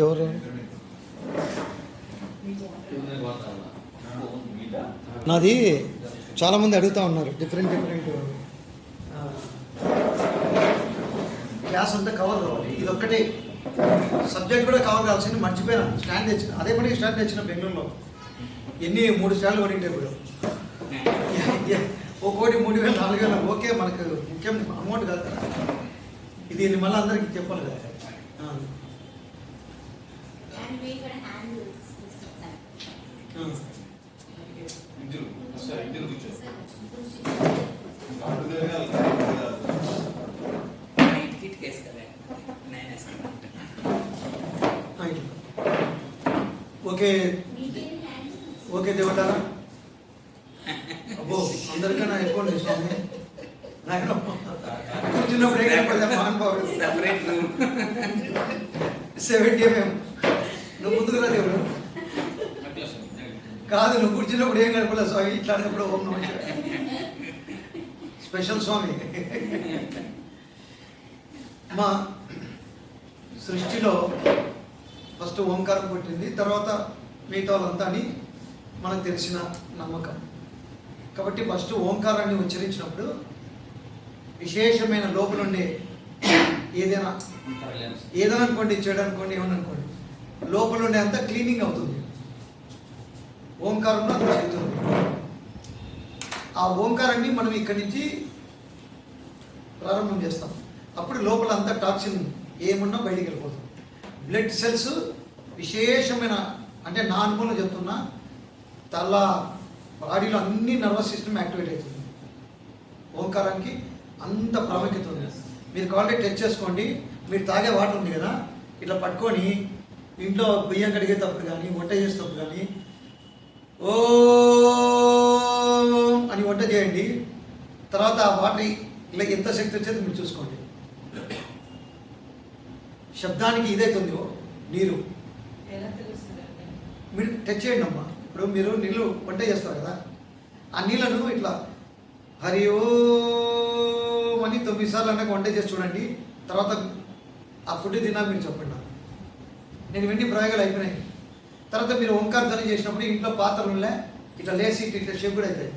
ఎవరు నాది చాలామంది అడుగుతూ ఉన్నారు. డిఫరెంట్ క్లాస్ అంతా కవర్ కావాలి. ఇది ఒక్కటే సబ్జెక్ట్ కూడా కవర్ కావాల్సింది మర్చిపోయాను. స్టాండ్ తెచ్చిన అదే పని స్టాండ్ తెచ్చిన బెంగళూరులో ఎన్ని 3 స్టాండ్లు కొనింటే ఇప్పుడు ఒక్కోటి 3,000 4,000. ఓకే, మనకు ముఖ్యం అమౌంట్ కాదు కదా. ఇది మళ్ళీ అందరికి చెప్పాలి కదా. ఓకే ఓకే దేవతారా. అబ్బో, అందరికన్నా ఎక్కువ ఉంది స్వామి. కూర్చున్నప్పుడు ఏం కనపడదా మహానుభావుడు 70 mm. నువ్వు ముందుకు రా దేవుడు. కాదు, నువ్వు కూర్చున్నప్పుడు ఏం కనపడలేదు స్వామి. ఇట్లాంటప్పుడు ఓం నమః స్పెషల్ స్వామి. మా సృష్టిలో ఫస్ట్ ఓంకారం పుట్టింది, తర్వాత మిగతా వాళ్ళంతా అని మనకు తెలిసిన నమ్మకం. కాబట్టి ఫస్ట్ ఓంకారాన్ని ఉచ్చరించినప్పుడు విశేషమైన లోపల ఉండే ఏదైనా అనుకోండి, చెడు అనుకోండి, ఏమని అనుకోండి, లోపల ఉండే అంతా క్లీనింగ్ అవుతుంది. ఓంకారంలో అంత శక్తి ఉంది. ఆ ఓంకారాన్ని మనం ఇక్కడి నుంచి ప్రారంభం చేస్తాం. అప్పుడు లోపల అంతా టాక్సిన్ ఏమున్నా బయటికి వెళ్ళిపోతుంది. బ్లడ్ సెల్స్ విశేషమైన, అంటే నా అనుభవంలో చెప్తున్నా, తల బాడీలో అన్ని నర్వస్ సిస్టమ్ యాక్టివేట్ అవుతుంది. ఓంకారానికి అంత ప్రాముఖ్యత ఉంది. మీరు కావాలంటే టెస్ట్ చేసుకోండి. మీరు తాగే వాటర్ ఉంది కదా, ఇట్లా పట్టుకొని ఇంట్లో బియ్యం కడిగేటప్పుడు కానీ, వంట చేసేటప్పుడు కానీ ఓ అని వంట చేయండి. తర్వాత ఆ వాటర్ ఇలా ఎంత శక్తి వచ్చేది మీరు చూసుకోండి. శబ్దానికి ఇదైతుంది నీరు. మీరు టచ్ చేయండి అమ్మా. ఇప్పుడు మీరు నీళ్ళు వంట చేస్తారు కదా, ఆ నీళ్ళను ఇట్లా హరి ఓం అని 9 సార్లు అన్నాక వంట చేసి చూడండి. తర్వాత ఆ ఫుడ్ తిన్నా మీరు చెప్పండి. నేను వెండి ప్రయోగాలు అయిపోయినాయి. తర్వాత మీరు ఓంకారధ్వని చేసినప్పుడు ఇంట్లో పాత్రలులే ఇట్లా లేసి ఇట్లా షేప్ కూడా అవుతాయి.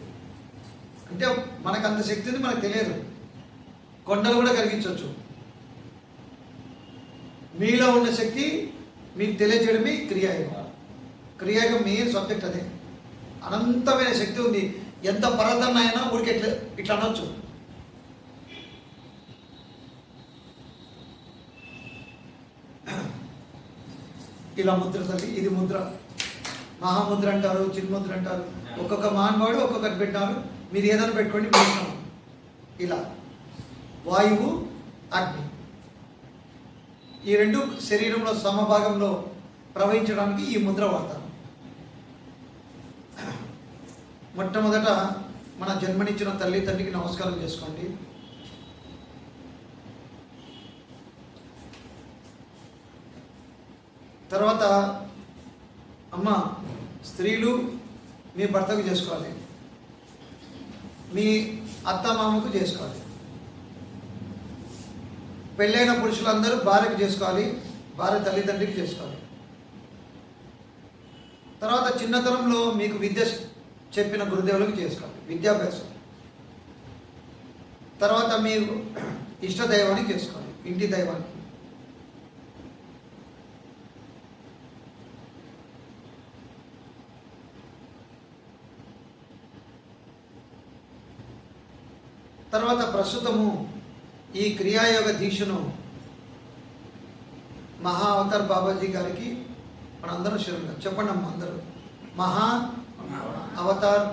అంటే మనకు అంత శక్తి ఉంది, మనకు తెలియదు. కొండలు కూడా కరిగించవచ్చు. మీలో ఉన్న శక్తి మీకు తెలియజేయడమే క్రియాయోగం. క్రియాయోగం మెయిన్ సబ్జెక్ట్ అదే. అనంతమైన శక్తి ఉంది. ఎంత పరదన్న అయినా ఊరికి ఇట్లా అనొచ్చు. ఇలా ముద్ర తల్లి, ఇది ముద్ర. మహాముద్ర అంటారు, చిన్ముద్ర అంటారు. ఒక్కొక్క మహానుభావుడు ఒక్కొక్కటి పెట్టారు. మీరు ఏదైనా పెట్టుకోండి. మీరు ఇలా వాయువు, అగ్ని, ఈ రెండు శరీరంలో సమభాగంలో ప్రవహించడానికి ఈ ముద్ర వాడతారు. మొట్టమొదట మన జన్మనిచ్చిన తల్లి తండ్రికి నమస్కారం చేసుకోండి. తర్వాత అమ్మ, స్త్రీలు మీ భర్తకు చేసుకోవాలి, మీ అత్తమామకు చేసుకోవాలి. పెళ్ళైన పురుషులందరూ భార్యకు చేసుకోవాలి, భార్య తల్లిదండ్రికి చేసుకోవాలి. తర్వాత చిన్నతనంలో మీకు విద్య చెప్పిన గురుదేవులకు చేసుకోవాలి, విద్యాభ్యాసం. తర్వాత మీరు ఇష్ట దైవానికి చేసుకోవాలి, ఇంటి దైవానికి. తర్వాత ప్రస్తుతము ఈ క్రియాయోగ దీక్షను మహా అవతార్ బాబాజీ గారికి మనందరం శరణం చెప్పండి అమ్మ అందరూ. మహా అవతార్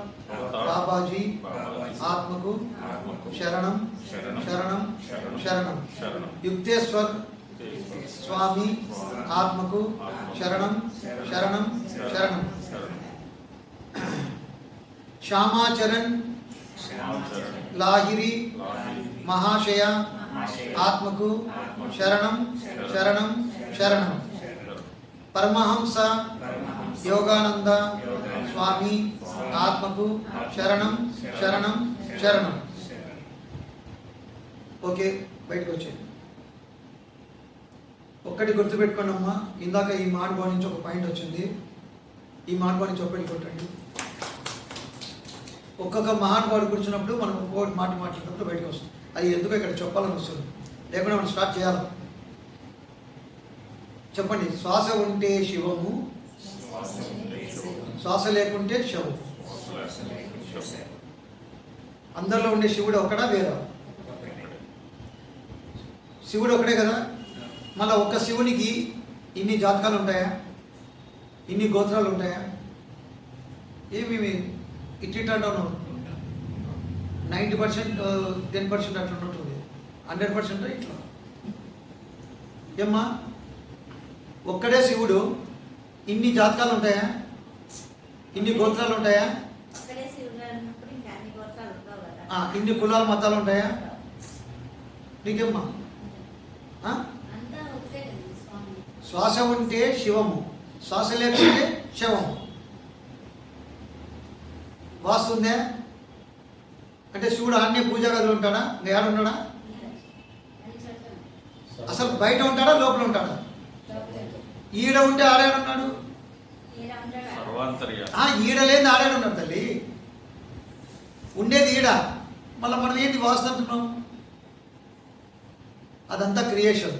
బాబాజీ ఆత్మకు శరణం శరణం శరణం. యుక్తేశ్వర్ స్వామి ఆత్మకు శరణం శరణం శరణం. శ్యామాచరణ్ లాహిరి మహాశయ ఆత్మకు శరణం శరణం శరణం. పరమహంస యోగానంద స్వామి ఆత్మకు శరణం శరణం శరణం. ఓకే, బయటకు వచ్చేది. ఒక్కటి గుర్తుపెట్టుకోండి అమ్మా, ఇందాక ఈ మాటబో నుంచి ఒక పాయింట్ వచ్చింది. ఈ మాటబో నుంచి ఒక్కటి కొట్టండి. ఒక్కొక్క మహానుభావుడు కూర్చున్నప్పుడు మనం ఒక్కొక్కటి మాట్లాడినప్పుడు బయటకు వస్తుంది. అది ఎందుకు ఇక్కడ చెప్పాలని వస్తుంది, లేకుండా మనం స్టార్ట్ చేయాలి. చెప్పండి. శ్వాస ఉంటే శివము, శ్వాస లేకుంటే శవము. అందరిలో ఉండే శివుడు ఒకడా వేరా? శివుడు ఒకడే కదా. మళ్ళీ ఒక్క శివునికి ఇన్ని జాతకాలు ఉంటాయా? ఇన్ని గోత్రాలు ఉంటాయా? ఏమి ఇట్టింటాను 90% 10% అట్లా ఉంటుంది, 100% ఇట్లా. ఏమ్మా, ఒక్కడే శివుడు ఇన్ని జాతకాలు ఉంటాయా? ఇన్ని గోత్రాలు ఉంటాయా? ఇన్ని కులాల మతాలు ఉంటాయా? నీకేమ్మా? శ్వాస ఉంటే శివము, శ్వాస లేకుంటే శవము. వాస్తుందే అంటే శివుడు ఆన్య పూజా గదిలో ఉంటాడా? ఏడ ఉన్నాడా? అసలు బయట ఉంటాడా లోపల ఉంటాడా? ఈడ ఉంటే ఆడాడున్నాడు. ఈడ లేని ఆడాడున్నాడు తల్లి. ఉండేది ఈడ, మళ్ళీ మనం ఏంటి వాస్తు అంటున్నాం? అదంతా క్రియేషన్.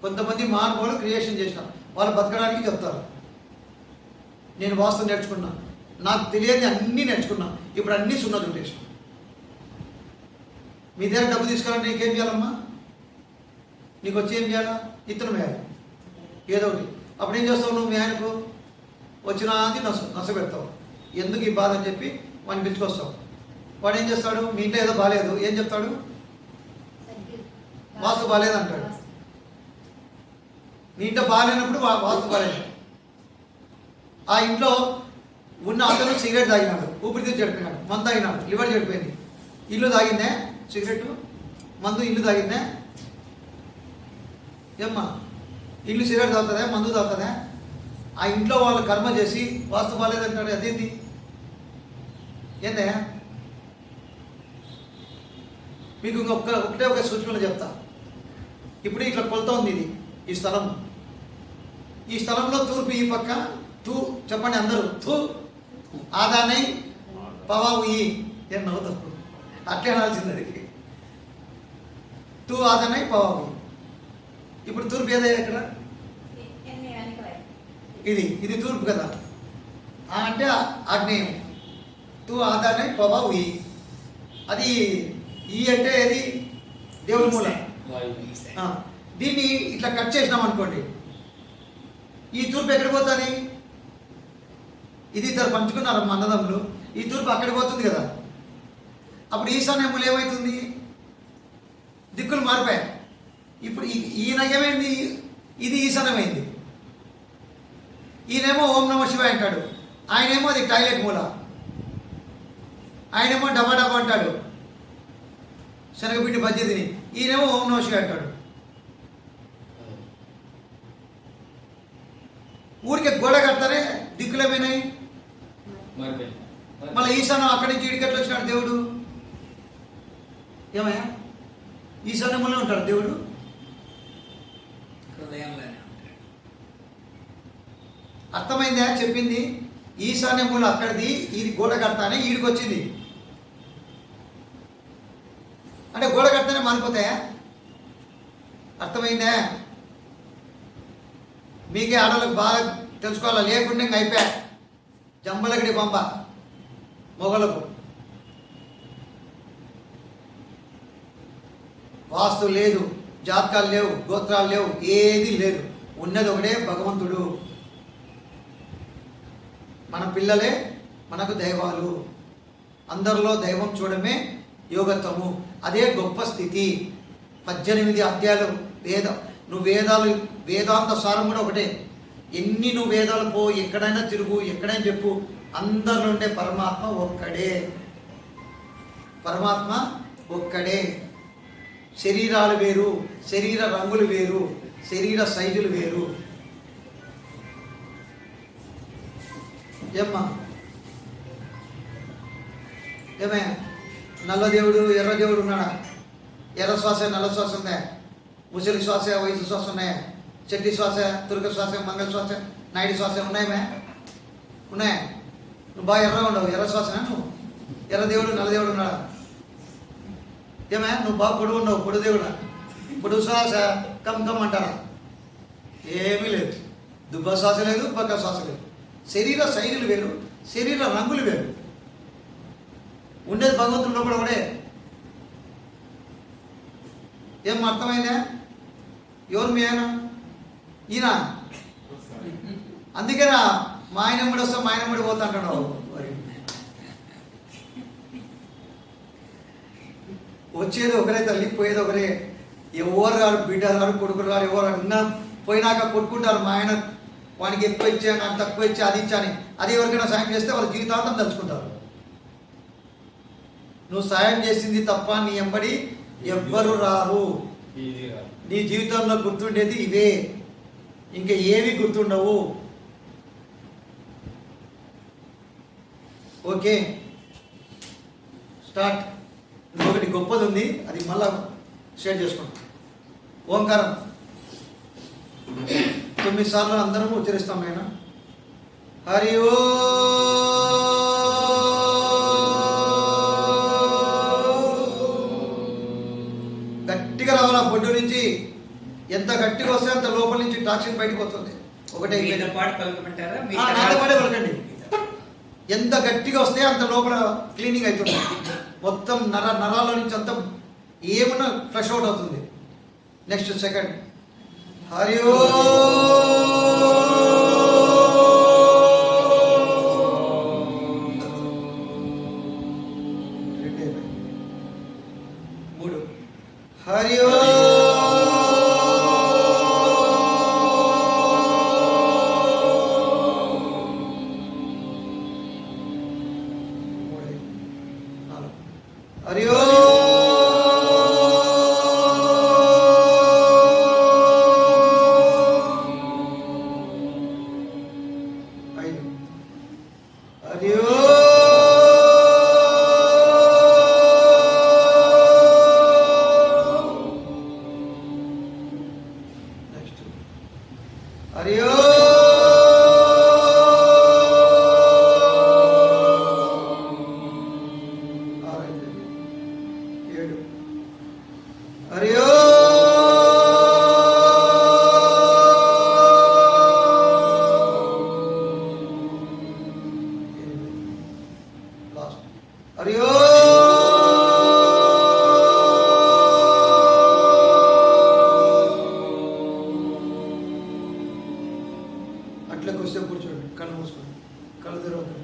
కొంతమంది మహానుభావులు క్రియేషన్ చేసినారు, వాళ్ళు బతకడానికి చెప్తారు. నేను వాస్తు నేర్చుకున్నా, నాకు తెలియని అన్నీ నేర్చుకున్నా, ఇప్పుడు అన్నీ సున్నా చుట్టేసిన. మీ దగ్గర డబ్బు తీసుకోవాలని నీకేం చేయాలమ్మా? నీకు వచ్చి ఏం చేయాలా? ఇత్తనం వేయాలి ఏదో ఒకటి. అప్పుడు ఏం చేస్తావు నువ్వు? మీ ఆయనకు వచ్చినా అది నస పెడతావు. ఎందుకు ఈ బాధ అని చెప్పి వాడిని పిలుచుకొస్తావు. వాడు ఏం చేస్తాడు? మీ ఇంట్లో ఏదో బాగాలేదు, ఏం చెప్తాడు? వాస్తు బాగాలేదు అంటాడు. నీ ఇంట్లో బాగాలేనప్పుడు వాస్తు బాగాలేదు. ఆ ఇంట్లో ఉన్న అతను సిగరెట్ తాగినాడు, ఊపిరితిత్తు చెడిపోయినాడు, మందు తాగినాడు, లివర్ చెడిపోయింది. ఇల్లు తాగిందే సిగరెట్, మందు ఇల్లు తాగిందే. ఏమ్మా, ఇల్లు సిగరెట్ తాగుతుందా, మందు తాగుతుందా? ఆ ఇంట్లో వాళ్ళు కర్మ చేసి వాస్తు బాగాలేదంటాడు. అదేంటి? ఏందే? మీకు ఒకటే ఒక సూచనలు చెప్తా. ఇప్పుడు ఇట్లా కొలత ఉంది ఇది, ఈ స్థలం. ఈ స్థలంలో తూర్పు ఈ పక్క చెప్పండి అందరూ. ఆదానై పవావు ఈ ఏం నవ్వుతారు, అట్లే అనాల్సింది. ఆదానై పవావు. ఇప్పుడు తూర్పు ఏదో ఎక్కడ? ఇది తూర్పు కదా. అంటే ఆగ్నేయం. ఆదానై పవావు ఈ. అది ఈ అంటే ఏది? దేవుడి మూల. దీన్ని ఇట్లా కట్ చేసినాం అనుకోండి, ఈ తూర్పు ఎక్కడికి పోతుంది? ఇది ఇద్దరు పంచుకున్నారు అన్నదమ్ములు, ఈ తూర్పు అక్కడికి పోతుంది కదా. అప్పుడు ఈశాన్యములు ఏమవుతుంది? దిక్కులు మారిపోయాయి. ఇప్పుడు ఈయన ఏమైంది? ఇది ఈశాన్యమైంది. ఈయనేమో ఓం నమః శివాయ అంటాడు, ఆయనేమో అది టాయిలెట్ మూల, ఆయనేమో డబా డబా అంటాడు శనగపిండి బజ్జీ తిని, ఈయనేమో ఓం నమః శివాయ అంటాడు. ఊరికే గోడ కడతారే, దిక్కులు ఏమైనాయి? మళ్ళీ ఈశాన్యం అక్కడి నుంచి ఇడికెట్లు వచ్చినాడు దేవుడు. ఏమయ్యా? ఈశాన్యంలోనే ఉంటాడు దేవుడు. అర్థమైందా చెప్పింది? ఈశాన్యములు అక్కడిది, ఇది గోడ కడతానే ఈడికి వచ్చింది. అంటే గోడ కడతానే మారిపోతాయా? అర్థమైందా? మీకే ఆడలకు బాగా తెలుసుకోవాలా, లేకుండా ఇంక అయిపోయా. జంబలగడి పంప మొగలకు. వాస్తు లేదు, జాతకాలు లేవు, గోత్రాలు లేవు, ఏది లేదు. ఉన్నది ఒకటే భగవంతుడు. మన పిల్లలే మనకు దైవాలు. అందరిలో దైవం చూడమే యోగత్వము. అదే గొప్ప స్థితి. 18 అధ్యాయాలు వేదం. నువ్వు వేదాంత సారం కూడా ఒకటే. ఎన్ని నువ్వు వేదాలు పో, ఎక్కడైనా తిరుగు, ఎక్కడైనా చెప్పు, అందరిలో ఉండే పరమాత్మ ఒక్కడే. పరమాత్మ ఒక్కడే. శరీరాలు వేరు, శరీర రంగులు వేరు, శరీర సైజులు వేరు. ఏమ్మా? ఏమయ్యా? నల్ల దేవుడు ఎర్ర దేవుడు ఉన్నాడా? ఎర్ర శ్వాస నల్ల శ్వాస ఉందా? ముసలి శ్వాస, వయసు శ్వాస ఉన్నాయా? చెట్టి శ్వాస, తుర్క శ్వాస, మంగళ శ్వాస, నాయుడు శ్వాస ఉన్నాయా? ఉన్నాయా? నువ్వు బాగా ఎర్రగా ఉండవు, ఎర్ర శ్వాసనా నువ్వు? ఎర్ర దేవుడు నల్ల దేవుడు ఉన్నాడా? ఏమే నువ్వు బాగా పొడుగు ఉండవు, పొడుగు దేవుడా? పొడుగు శ్వాస కమ్ కమ్ అంటారా? ఏమీ లేదు. దుబ్బ శ్వాస లేదు, బక్క శ్వాస లేదు. శరీర శైలులు వేరు, శరీర రంగులు వేరు. ఉండేది భగవంతుడు లోపల ఒకడే. ఏం అర్థమైందా? ఎవరు మీ ఆయన? ఈయన. అందుకేనా మా ఆయన ఎమ్మడి వస్తా, మా ఆయన ఎమ్మడి పోతా అంటాడు. వచ్చేది ఒకరే తల్లి, పోయేది ఒకరే. ఎవరు రాడు, బిడ్డ రాడు, కొడుకులు రాడు, ఎవరు రాడు. ఇంకా పోయినాక కొట్టుకుంటారు. మా ఆయన వానికి ఎక్కువ ఇచ్చా, నాకు తక్కువ ఇచ్చా, అది ఇచ్చాని. అది ఎవరికైనా సాయం చేస్తే వాళ్ళ జీవితాంతం తలుచుకుంటారు. నువ్వు సాయం చేసింది తప్ప నీ ఎంబడి ఎవ్వరు రారు. నీ జీవితంలో గుర్తుండేది ఇవే, ఇంకా ఏవి గుర్తుండవు. Okay, start. ఇంకొకటి గొప్పది ఉంది, అది మళ్ళా షేర్ చేసుకుంటాం. ఓంకారం 9 సార్లు అందరం ఉచ్చరిస్తాం. నేను హరి ఓ గట్టిగా రావాలి. ఆ బొడ్డు నుంచి ఎంత గట్టిగా వస్తే అంత లోపల నుంచి టాక్సిన్ బయటకు వస్తుంది. ఒకటే నాతో పాటే పలకండి. ఎంత గట్టిగా వస్తే అంత లోపల క్లీనింగ్ అవుతుంది. మొత్తం నరాల నుంచి అంత ఏమన్నా ఫ్లష్ అవుట్ అవుతుంది. నెక్స్ట్ సెకండ్ హరి ఓ 3 హరి ఓ 4 హరి ఓ 5 హరి ఓ 6 హరి ఓ 7 హరి ఓ 8 లాస్ట్ హరి ఓ 8 అట్లా కొస్తే కూర్చోండి, కళ్ళు మూసుకోండి, కళ్ళు తెరవకండి.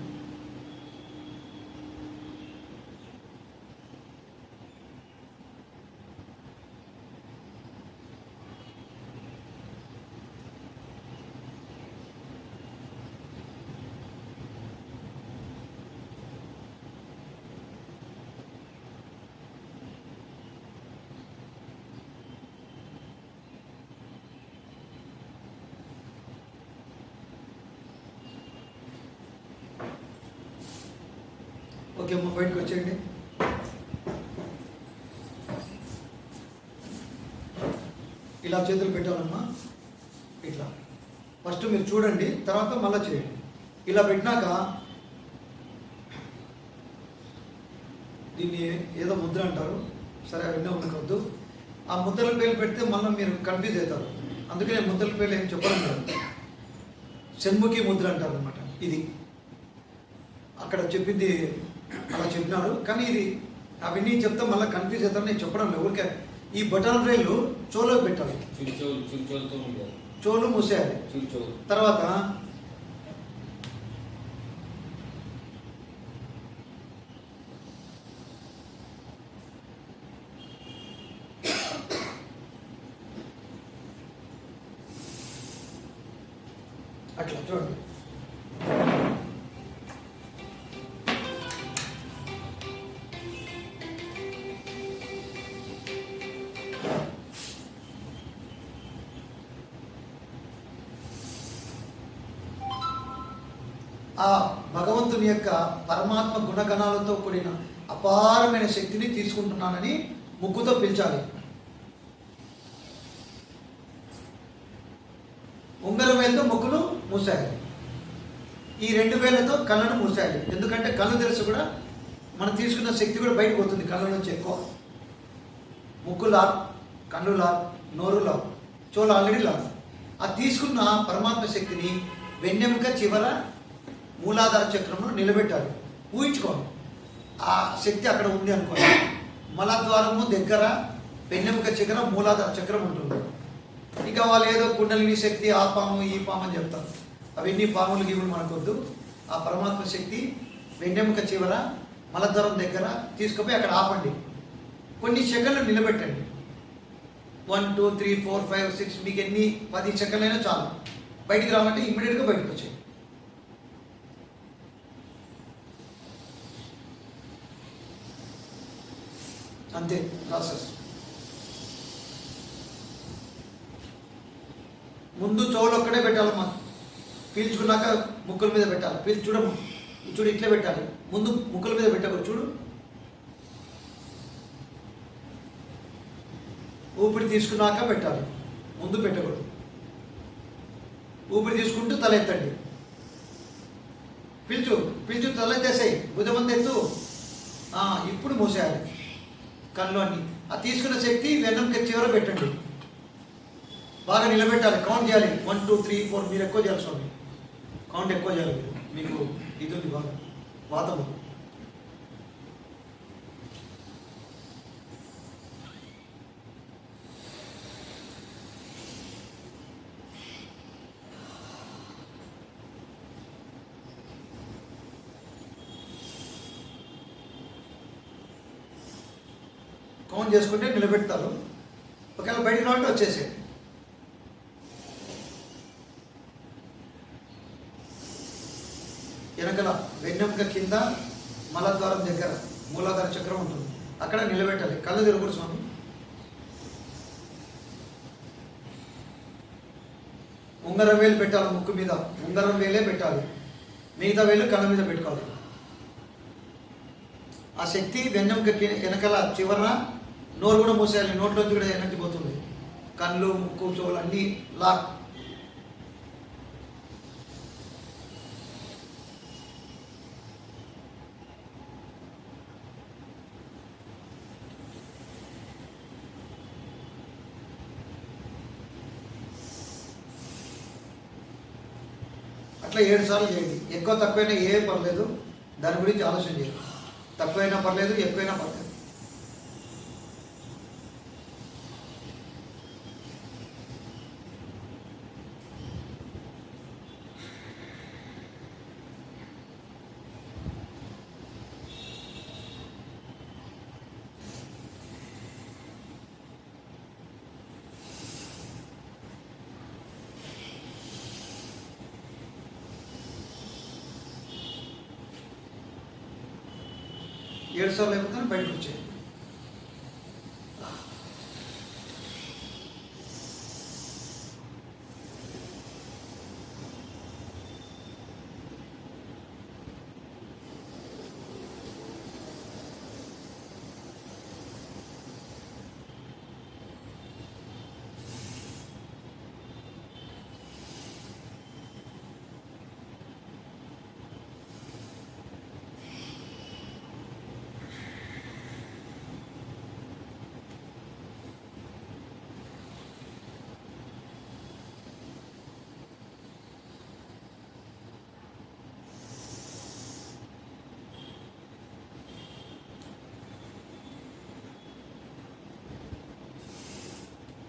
ఓకే అమ్మ, బయటకు వచ్చేయండి. ఇలా చేతులు పెట్టాలమ్మా. ఇట్లా ఫస్ట్ మీరు చూడండి, తర్వాత మళ్ళీ చేయండి. ఇలా పెట్టినాక దీన్ని ఏదో ముద్ర అంటారు, సరే అవన్నీ ఉండకూడదు. ఆ ముద్రల పేర్లు పెడితే మళ్ళీ మీరు కన్ఫ్యూజ్ అవుతారు. అందుకనే ముద్రల పేర్లు ఏం చెప్పడం కాదు. షణ్ముఖి ముద్ర అంటారు అనమాట. ఇది అక్కడ చెప్పింది అలా చెప్పినాడు, కానీ ఇది అవన్నీ చెప్తే మళ్ళీ కన్ఫ్యూజ్ అవుతారు. నేను చెప్పడం లేదు, ఊరికే ఈ బటన్ రైళ్ళు చోలోకి పెట్టాలి. చోలు మూసేయాలి. తర్వాత అట్లా చూడండి. ఆ భగవంతుని యొక్క పరమాత్మ గుణగణాలతో కూడిన అపారమైన శక్తిని తీసుకుంటున్నానని ముగ్గుతో పిలిచాలి. ఉంగరం వేలతో ముక్కును మూసేయాలి. ఈ 2 వేలతో కళ్ళను మూసేయాలి. ఎందుకంటే కళ్ళు తెరిచి కూడా మనం తీసుకున్న శక్తి కూడా బయటకు పోతుంది కళ్ళ నుంచి ఎక్కువ. ముక్కు లాక్, కళ్ళు లాక్, నోరు లాక్, చెవులు ఆల్రెడీ లాక్. ఆ తీసుకున్న పరమాత్మ శక్తిని వెన్నెముక చివర మూలాధార చక్రంలో నిలబెట్టాలి. ఊహించుకోండి ఆ శక్తి అక్కడ ఉంది అనుకోండి. మలద్వారము దగ్గర వెన్నెముక చివర మూలాధార చక్రం ఉంటుంది. ఇక వాళ్ళు ఏదో కుండలిని శక్తి ఆ పాము ఈ పాము అని చెప్తారు. అవన్నీ పాములు గీములు మనకొద్దు. ఆ పరమాత్మ శక్తి వెన్నెముక చివర మలద్వారం దగ్గర తీసుకుపోయి అక్కడ ఆపండి. కొన్ని సెకండ్లు నిలబెట్టండి. 1 2 3 4 5 6 మీకు ఎన్ని 10 సెకండ్లైనా చాలు. బయటికి రావాలంటే ఇమ్మీడియట్గా బయటకు వచ్చాయి. అంతే ప్రాసెస్. ముందు చెవులు ఒక్కడే పెట్టాలమ్మా. పీల్చుకున్నాక ముక్కుల మీద పెట్టాలి. చూడము, చూడు ఇట్లే పెట్టాలి. ముందు ముక్కుల మీద పెట్టకూడదు. చూడు, ఊపిరి తీసుకున్నాక పెట్టాలి, ముందు పెట్టకూడదు. ఊపిరి తీసుకుంటూ తల ఎత్తండి. పిలుచు తల ఎత్తేసాయి, భుజమంత ఎత్తు. ఇప్పుడు మూసేయాలి కళ్ళు అన్ని. ఆ తీసుకున్న శక్తి వెన్నెముక చివర పెట్టండి. బాగా నిలబెట్టాలి. కౌంట్ చేయాలి. 1 2 3 4. మీరు ఎక్కువ చేయాలి స్వామి, కౌంట్ ఎక్కువ చేయాలి. మీకు ఇది ఉంది బాగా వాతము. కౌంట్ చేసుకుంటే నిలబెడతారు. ఒకవేళ బయటికి రావాలంటే వచ్చేసేది. వెనకల వెన్నెముక కింద మలద్వారం దగ్గర మూలాధార చక్రం ఉంటుంది. అక్కడ నిలబెట్టాలి. కళ్ళు తిరుగుడు స్వామి. ఉంగరం వేలు పెట్టాలి ముక్కు మీద. ఉంగరం వేలే పెట్టాలి. మిగతా వేలు కళ్ళ మీద పెట్టుకోవాలి. ఆ శక్తి వెన్నెముక వెనకల చివర నోరు కూడా మూసేయాలి. నోట్లోంచి కూడా ఎనర్జీ పోతుంది. కళ్ళు, ముక్కు, చెవులు అన్నీ లాక్. అట్లా 7 సార్లు చేయండి. ఎక్కువ తక్కువైనా ఏ పర్లేదు, దాని గురించి ఆలోచన చేయండి. తక్కువైనా పర్లేదు, ఎక్కువైనా పర్లేదు. ఏడు సార్లు అయిపోతాను బయటకు వచ్చాయి.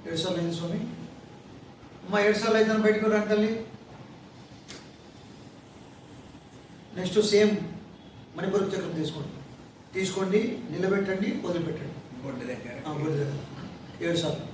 ఏడు సార్లు అయింది స్వామి. అమ్మ 7 సార్లు అయితే బయటకు రండి తల్లి. నెక్స్ట్ సేమ్ మణిపూరక చక్రం తీసుకోండి, నిలబెట్టండి, వదిలిపెట్టండి. బొడ్డు దగ్గర 7 సార్లు.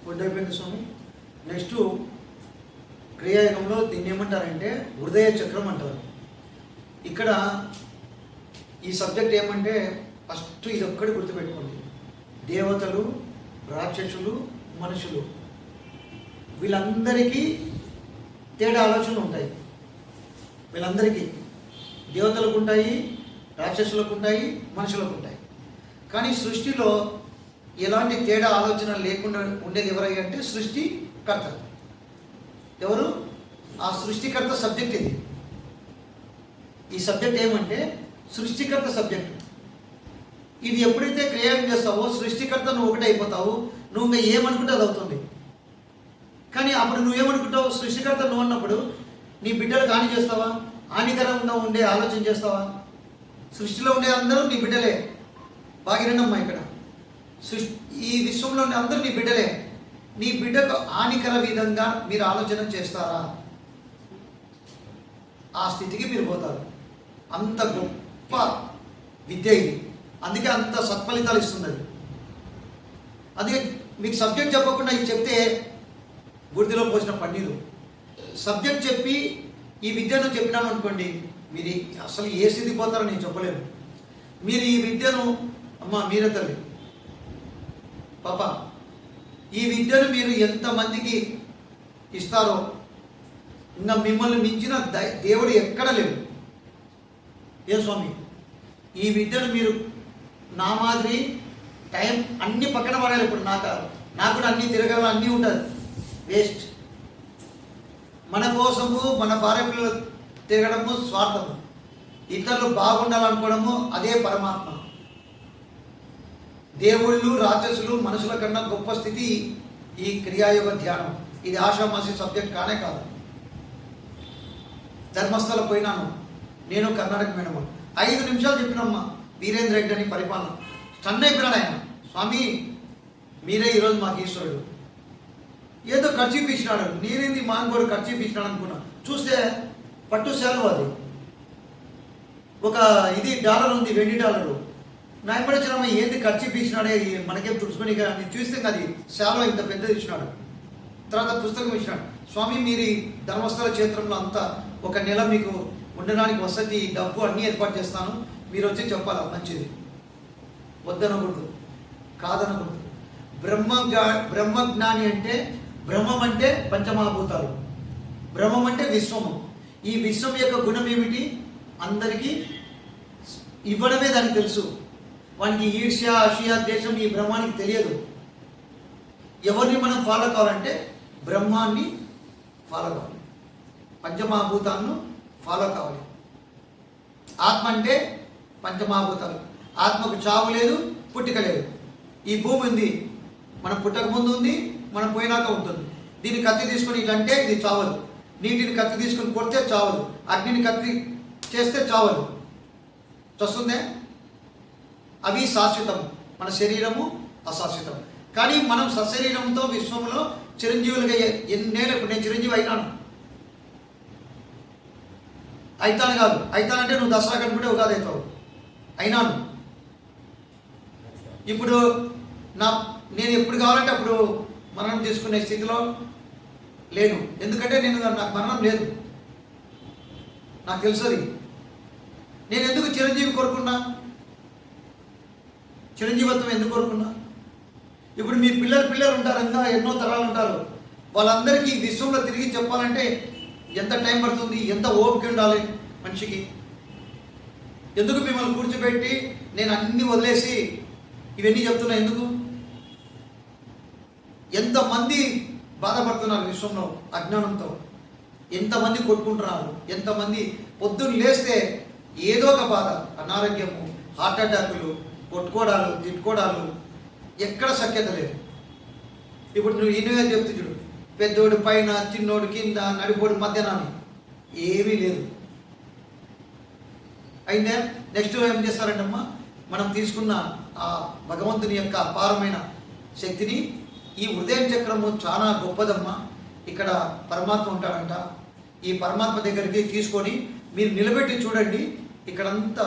అయిపోయింది స్వామి. నెక్స్ట్ క్రియాయోగంలో దీన్ని ఏమంటారంటే హృదయ చక్రం అంటారు. ఇక్కడ ఈ సబ్జెక్ట్ ఏమంటే ఫస్ట్ ఇది ఒక్కటి గుర్తుపెట్టుకోండి. దేవతలు, రాక్షసులు, మనుషులు వీళ్ళందరికీ తేడా ఆలోచనలు ఉంటాయి. వీళ్ళందరికీ దేవతలకు ఉంటాయి, రాక్షసులకు ఉంటాయి, మనుషులకు ఉంటాయి. కానీ సృష్టిలో ఎలాంటి తేడా ఆలోచన లేకుండా ఉండేది ఎవరై అంటే సృష్టికర్త. ఎవరు? ఆ సృష్టికర్త సబ్జెక్ట్ ఇది. ఈ సబ్జెక్ట్ ఏమంటే సృష్టికర్త సబ్జెక్ట్. ఇది ఎప్పుడైతే క్రియేట్ చేస్తావో సృష్టికర్త నువ్వు ఒకటే అయిపోతావు. నువ్వు ఇంకా ఏమనుకుంటే అది అవుతుంది. కానీ అప్పుడు నువ్వేమనుకుంటావు? సృష్టికర్త నువ్వు అన్నప్పుడు నీ బిడ్డలకు హాని చేస్తావా? హానికరంగా ఉండే ఆలోచన చేస్తావా? సృష్టిలో ఉండే అందరూ నీ బిడ్డలే. బాగిరణమ్మా ఇక్కడ ఈ విశ్వంలో ఉండే అందరూ నీ బిడ్డలే. నీ బిడ్డకు హానికర విధంగా మీరు ఆలోచన చేస్తారా? ఆ స్థితికి మీరు పోతారు. అంత గొప్ప విద్య ఇది. అందుకే అంత సత్ఫలితాలు ఇస్తుంది. అందుకే మీకు సబ్జెక్ట్ చెప్పకుండా ఇది చెప్తే బూడిదలో పోసిన పన్నీరు. సబ్జెక్ట్ చెప్పి ఈ విద్యను చెప్పినామనుకోండి, మీరు అసలు ఏ స్థితి పోతారో నేను చెప్పలేను. మీరు ఈ విద్యను అమ్మ మీరే తల్లి పాప, ఈ విద్యను మీరు ఎంతమందికి ఇస్తారో ఇంకా మిమ్మల్ని మించిన దేవుడు ఎక్కడ లేవు. ఏ స్వామి, ఈ విద్యను మీరు నా మాదిరి టైం అన్ని పక్కన పడాలి. ఇప్పుడు నాకు కూడా అన్నీ తిరగాలి, అన్నీ ఉంటుంది. వేస్ట్. మన కోసము మన భార్య పిల్లలు తిరగడము స్వార్థము, ఇతరులు బాగుండాలనుకోవడము అదే పరమాత్మ. దేవుళ్ళు, రాక్షసులు, మనుషుల కన్నా గొప్ప స్థితి ఈ క్రియాయోగ ధ్యానం. ఇది ఆషామాసి సబ్జెక్ట్ కానే కాదు. ధర్మస్థల పోయినాను నేను, కర్ణాటక మేడము 5 నిమిషాలు చెప్పినమ్మా వీరేంద్ర రెడ్డి అని పరిపాలన. స్టన్ అయిపోయినాడు ఆయన. స్వామి మీరే ఈరోజు మాకు ఈశ్వరుడు. ఏదో ఖర్చు ఇచ్చినాడు. నేనేంది మానవుడు ఖర్చు ఇచ్చినాడు అనుకున్నా. చూస్తే పట్టు సెలవు అది. ఒక ఇది డాలర్ ఉంది, $20. నా ఎప్పుడొచ్చినామా ఏంది ఖర్చు ఇచ్చినాడే మనకేం తుడుచుకొని చూస్తే అది సెలవు ఇంత పెద్దది ఇచ్చినాడు. తర్వాత పుస్తకం ఇచ్చినాడు. స్వామి మీరు ధర్మస్థల క్షేత్రంలో అంతా 1 నెల మీకు ఉండడానికి వసతి, డబ్బు అన్నీ ఏర్పాటు చేస్తాను, మీరు వచ్చి చెప్పాలా. మంచిది, వద్దనకూడదు, కాదనకూడదు. బ్రహ్మజ్ఞాని అంటే, బ్రహ్మం అంటే పంచమహాభూతాలు, బ్రహ్మం అంటే విశ్వము. ఈ విశ్వం యొక్క గుణం ఏమిటి? అందరికీ ఇవ్వడమే దానికి తెలుసు. వానికి ఈర్ష్య, అసూయ, ద్వేషం ఈ బ్రహ్మానికి తెలియదు. ఎవరిని మనం ఫాలో కావాలంటే బ్రహ్మాన్ని ఫాలో కావాలి, పంచమహాభూతాలను ఫాలో కావాలి. ఆత్మ అంటే పంచమహాభూతాలు. ఆత్మకు చావు లేదు, పుట్టిక లేదు. ఈ భూమి ఉంది, మనం పుట్టక ముందు ఉంది, మనం పోయినాక ఉంటుంది. దీన్ని కత్తి తీసుకొని ఇట్లంటే ఇది చావదు. నీటిని కత్తి తీసుకొని కొడితే చావదు. అగ్నిని కత్తి చేస్తే చావదు. వస్తుందే. అవి శాశ్వతం. మన శరీరము అశాశ్వతం. కానీ మనం సశరీరంతో విశ్వంలో చిరంజీవులుగా ఎన్నేళ్ళు. ఇప్పుడు నేను చిరంజీవి అయినాను. అయితాను కాదు, అయితానంటే నువ్వు దసరా కనుకుంటే ఉగాది అవుతావు. అయినాను. ఇప్పుడు నేను ఎప్పుడు కావాలంటే అప్పుడు మరణం తీసుకునే స్థితిలో లేను. ఎందుకంటే నాకు మరణం లేదు, నాకు తెలుసది. నేను ఎందుకు చిరంజీవి కోరుకున్నా? చిరంజీవత్వం ఎందుకు కోరుకున్నా? ఇప్పుడు మీ పిల్లలు ఉంటారు, ఇంకా ఎన్నో తరాలు ఉంటారు. వాళ్ళందరికీ ఈ విశ్వంలో తిరిగి చెప్పాలంటే ఎంత టైం పడుతుంది, ఎంత ఓపిక ఉండాలి మనిషికి. ఎందుకు మిమ్మల్ని కూర్చోబెట్టి నేను అన్ని వదిలేసి ఇవన్నీ చెప్తున్నా? ఎందుకు? ఎంతమంది బాధపడుతున్నారు విశ్వంలో అజ్ఞానంతో, ఎంతమంది కొట్టుకుంటున్నారు, ఎంతమంది పొద్దున్న లేస్తే ఏదో ఒక బాధ, అనారోగ్యము, హార్ట్ అటాకులు, కొట్టుకోవడాలు, తిట్టుకోవడాలు, ఎక్కడ సఖ్యత లేదు. ఇప్పుడు నువ్వు ఇన్నుగా చెప్తు చూడు, పెద్దోడు పైన, చిన్నోడు కింద, నడిపోడు మధ్యాహ్నాన్ని, ఏమీ లేదు. అయితే నెక్స్ట్ ఏం చేస్తారంటమ్మా, మనం తీసుకున్న ఆ భగవంతుని యొక్క అపారమైన శక్తిని, ఈ హృదయ చక్రము చాలా గొప్పదమ్మా. ఇక్కడ పరమాత్మ ఉంటాడంట. ఈ పరమాత్మ దగ్గరికి తీసుకొని మీరు నిలబెట్టి చూడండి. ఇక్కడంతా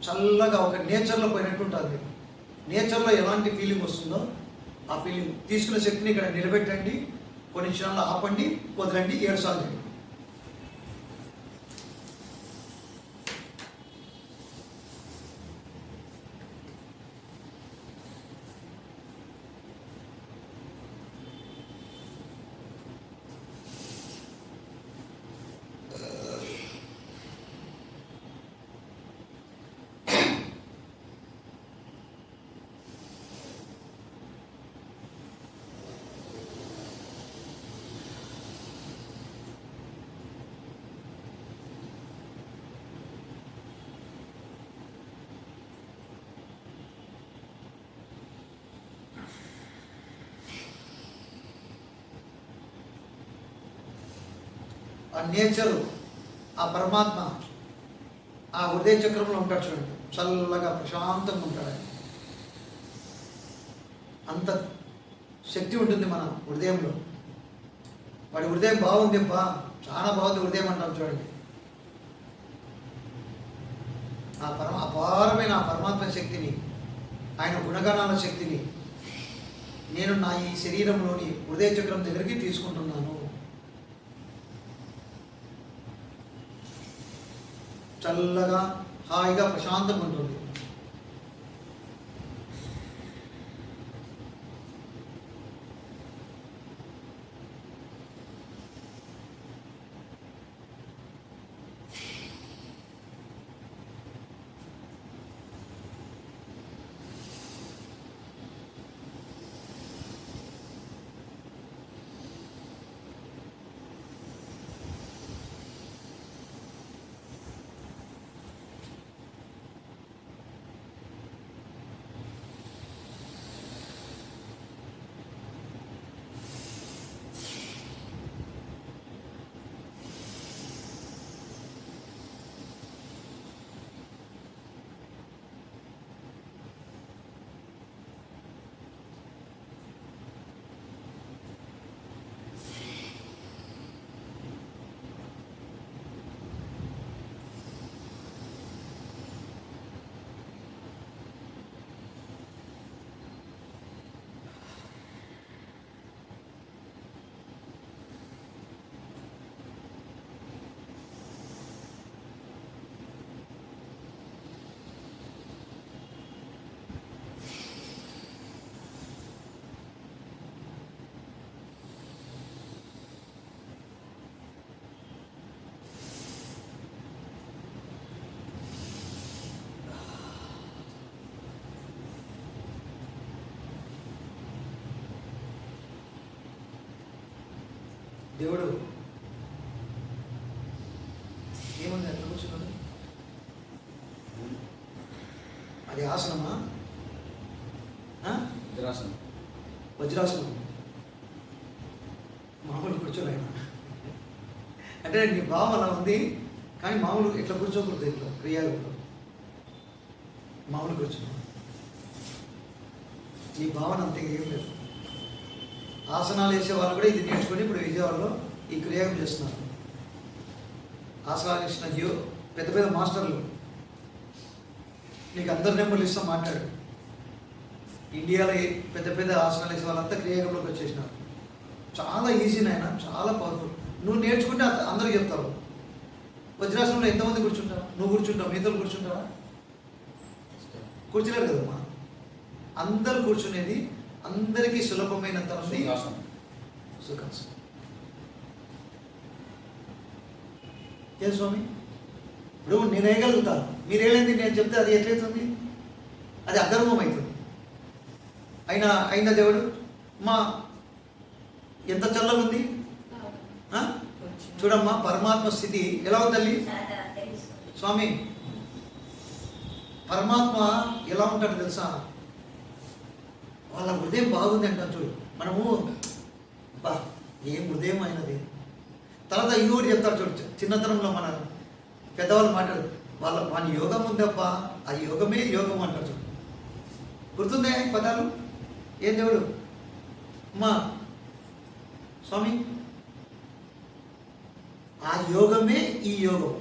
చల్లగా ఒక నేచర్లో పోయినట్టు ఉంటుంది. నేచర్లో ఎలాంటి ఫీలింగ్ వస్తుందో ఆ ఫీలింగ్ తీసుకున్న శక్తిని ఇక్కడ నిలబెట్టండి. కొన్ని క్షణాలు ఆపండి, వదలండి, 7 సార్లు చేయండి. ఆ నేచరు, ఆ పరమాత్మ ఆ హృదయ చక్రంలో ఉంటాడు చూడండి. చల్లగా ప్రశాంతంగా ఉంటాడు ఆయన. అంత శక్తి ఉంటుంది మన హృదయంలో. వాడి హృదయం బాగుంది అబ్బా, చాలా బాగుంది హృదయం అంటాం చూడండి. అపారమైన ఆ పరమాత్మ శక్తిని, ఆయన గుణగణాల శక్తిని నేను నా ఈ శరీరంలోని హృదయ చక్రం దగ్గరికి తీసుకుంటున్నాను. చల్లగా హాయిగా ప్రశాంతంగా ఉంటుంది. దేవుడు ఏముంది ఎట్లా కూర్చున్నాడు? అది ఆసనమా? వజ్రాసనం. వజ్రాసనం మామూలు కూర్చోలేనా? అంటే నీ భావం అలా ఉంది, కానీ మామూలు ఇట్లా కూర్చోకూడదు. ఇట్లా క్రియారూపంలో మామూలు కూర్చున్నాను. నీ భావన అంతే, ఏం లేదు. ఆసనాలు వేసే వాళ్ళు కూడా ఇది నేర్చుకొని ఇప్పుడు విజయవాడలో ఈ క్రియాగం చేస్తున్నారు. ఆసనాలు వేసిన పెద్ద పెద్ద మాస్టర్లు, నీకు అందరి నెంబర్లు ఇస్తాం, మాట్లాడు. ఇండియాలో పెద్ద పెద్ద ఆసనాలు వేసే వాళ్ళంతా క్రియాగంలోకి వచ్చేసినారు. చాలా ఈజీ నాయన, చాలా పవర్ఫుల్. నువ్వు నేర్చుకుంటే అందరికి చెప్తావు. వజ్రాసనంలో ఎంతమంది కూర్చుంటావు? నువ్వు కూర్చుంటావు, మిగతా కూర్చుంటావా? కూర్చోలేరు కదమ్మా. అందరు కూర్చునేది అందరికీ సులభమైనంత ఉంది సుఖాసనం. ఏ స్వామి, ఇప్పుడు నేను వేయగలుగుతాను, మీరు వేయలేంది నేను చెప్తే అది ఎట్లయితుంది? అది అధర్మం అవుతుంది. అయినా దేవుడు మా ఎంత చల్లగా ఉంది చూడమ్మా. పరమాత్మ స్థితి ఎలా ఉంది తల్లి? స్వామి, పరమాత్మ ఎలా ఉంటాడు తెలుసా? వాళ్ళ హృదయం బాగుంది అంటాం చూడు. మనము బా ఏం హృదయం అయినది. తర్వాత ఇంకోటి చెప్తారు చూడు, చిన్నతనంలో మన పెద్దవాళ్ళు మాట్లాడు, వాళ్ళ యోగం ఉందబ్బా, ఆ యోగమే యోగం అంటారు చూడు. గుర్తుందే పదాలు? ఏం దేవుడు అమ్మా స్వామి, ఆ యోగమే ఈ యోగం.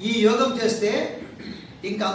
ఈ యోగం చేస్తే ఇంకా